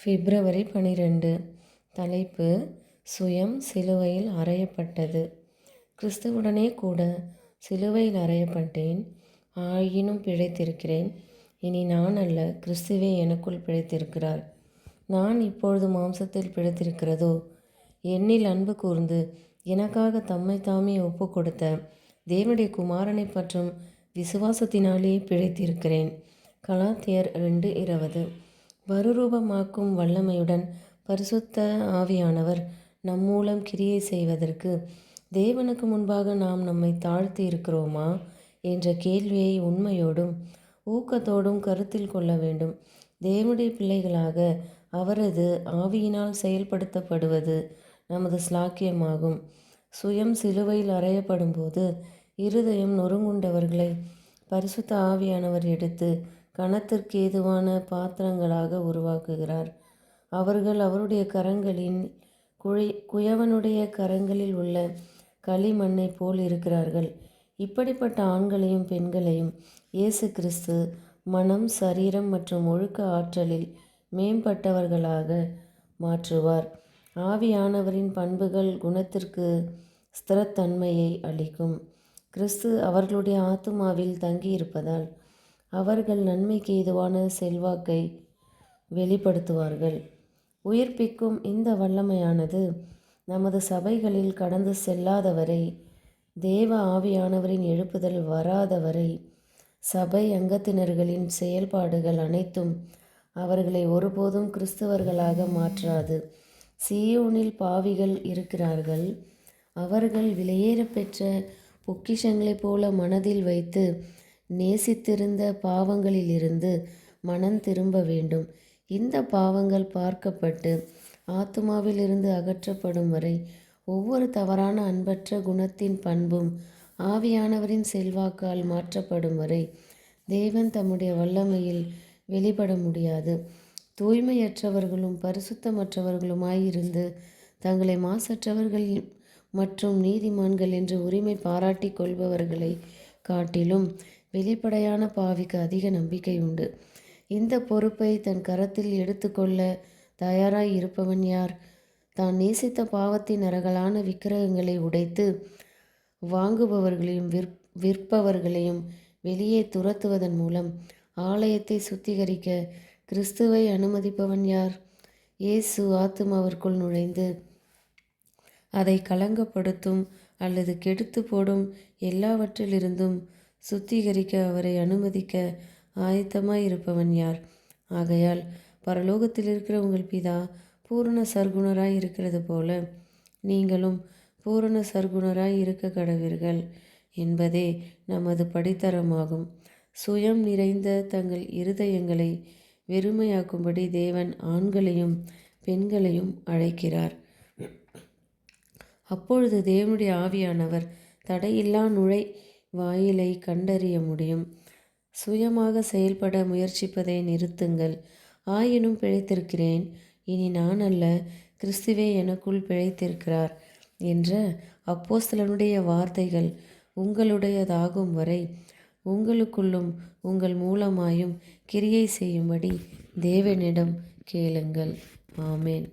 பிப்ரவரி 12. தலைப்பு: சுயம் சிலுவையில் அறையப்பட்டது. கிறிஸ்துவுடனே கூட சிலுவையில் அறையப்பட்டேன், ஆயினும் பிழைத்திருக்கிறேன். இனி நான் அல்ல, கிறிஸ்துவே எனக்குள் பிழைத்திருக்கிறார். நான் இப்பொழுது மாம்சத்தில் பிழைத்திருக்கிறதோ, என்னில் அன்பு கூர்ந்து எனக்காக தம்மை தாமே ஒப்பு கொடுத்த தேவனுடைய குமாரனை பற்றும் விசுவாசத்தினாலே பிழைத்திருக்கிறேன். கலாத்தியர் 2:20. மறுரூபமாக்கும் வல்லமையுடன் பரிசுத்த ஆவியானவர் நம் மூலம் கிரியை செய்வதற்கு தேவனுக்கு முன்பாக நாம் நம்மை தாழ்த்தி இருக்கிறோமா என்ற கேள்வியை உண்மையோடும் ஊக்கத்தோடும் கருத்தில் கொள்ள வேண்டும். தேவனுடைய பிள்ளைகளாக அவரது ஆவியினால் செயல்படுத்தப்படுவது நமது ஸ்லாக்கியமாகும். சுயம் சிலுவையில் அறையப்படும் போது இருதயம் நொறுங்குண்டவர்களை பரிசுத்த ஆவியானவர் எடுத்து கனத்திற்கு ஏதுவான பாத்திரங்களாக உருவாக்குகிறார். அவர்கள் அவருடைய கரங்களின் குயவனுடைய கரங்களில் உள்ள களிமண்ணை போல் இருக்கிறார்கள். இப்படிப்பட்ட ஆண்களையும் பெண்களையும் இயேசு கிறிஸ்து மனம், சரீரம் மற்றும் ஒழுக்க ஆற்றலில் மேம்பட்டவர்களாக மாற்றுவார். ஆவியானவரின் பண்புகள் குணத்திற்கு ஸ்திரத்தன்மையை அளிக்கும். கிறிஸ்து அவர்களுடைய ஆத்துமாவில் தங்கியிருப்பதால் அவர்கள் நன்மைக்கு ஏதுவான செல்வாக்கை வெளிப்படுத்துவார்கள். உயிர்ப்பிக்கும் இந்த வல்லமையானது நமது சபைகளில் கடந்து செல்லாதவரை, தேவ ஆவியானவரின் எழுப்புதல் வராதவரை, சபை அங்கத்தினர்களின் செயல்பாடுகள் அனைத்தும் அவர்களை ஒருபோதும் கிறிஸ்தவர்களாக மாற்றாது. சீயோனில் பாவிகள் இருக்கிறார்கள். அவர்கள் விலையேறப்பெற்ற பொக்கிஷங்களைப் போல மனதில் வைத்து நேசித்திருந்த பாவங்களிலிருந்து மனம் திரும்ப வேண்டும். இந்த பாவங்கள் பார்க்கப்பட்டு ஆத்துமாவிலிருந்து அகற்றப்படும் வரை ஒவ்வொரு தவறான அன்பற்ற குணத்தின் பண்பும் ஆவியானவரின் செல்வாக்கால் மாற்றப்படும் வரை தேவன் தம்முடைய வல்லமையில் வெளிப்பட முடியாது. தூய்மையற்றவர்களும் பரிசுத்தமற்றவர்களுமாயிருந்து தங்களை மாசற்றவர்கள் மற்றும் நீதிமான்கள் என்று உரிமை பாராட்டி கொள்பவர்களை காட்டிலும் வெளிப்படையான பாவிக்கு அதிக நம்பிக்கை உண்டு. இந்த பொறுப்பை தன் கரத்தில் எடுத்துக்கொள்ள தயாராய் இருப்பவன் யார்? தான் நேசித்த பாவத்தின் நரகலான விக்கிரகங்களை உடைத்து வாங்குபவர்களையும் விற்பவர்களையும் வெளியே துரத்துவதன் மூலம் ஆலயத்தை சுத்திகரிக்க கிறிஸ்துவை அனுமதிப்பவன் யார்? இயேசு ஆத்துமாவிற்குள் நுழைந்து அதை களங்கப்படுத்தும் அல்லது கெடுத்து போடும் எல்லாவற்றிலிருந்தும் சுத்திகரிக்க அவரை அனுமதிக்க ஆயத்தமாய் இருப்பவன் யார்? ஆகையால் பரலோகத்தில் இருக்கிற உங்கள் பிதா பூரண சர்க்குணராய் இருக்கிறது போல நீங்களும் பூரண சர்க்குணராய் இருக்க கடவீர்கள் என்பதே நமது படித்தரமாகும். சுயம் நிறைந்த தங்கள் இருதயங்களை வெறுமையாக்கும்படி தேவன் ஆண்களையும் பெண்களையும் அழைக்கிறார். அப்பொழுது தேவனுடைய ஆவியானவர் தடையில்லா வாயிலை கண்டறிய முடியும். சுயமாக செயல்பட முயற்சிப்பதை நிறுத்துங்கள். ஆயினும் பிழைத்திருக்கிறேன், இனி நான் அல்ல, கிறிஸ்துவே எனக்குள் பிழைத்திருக்கிறார் என்ற அப்போஸ்தலனுடைய வார்த்தைகள் உங்களுடையதாகும் வரை உங்களுக்குள்ளும் உங்கள் மூலமாயும் கிரியை செய்யும்படி தேவனிடம் கேளுங்கள். ஆமேன்.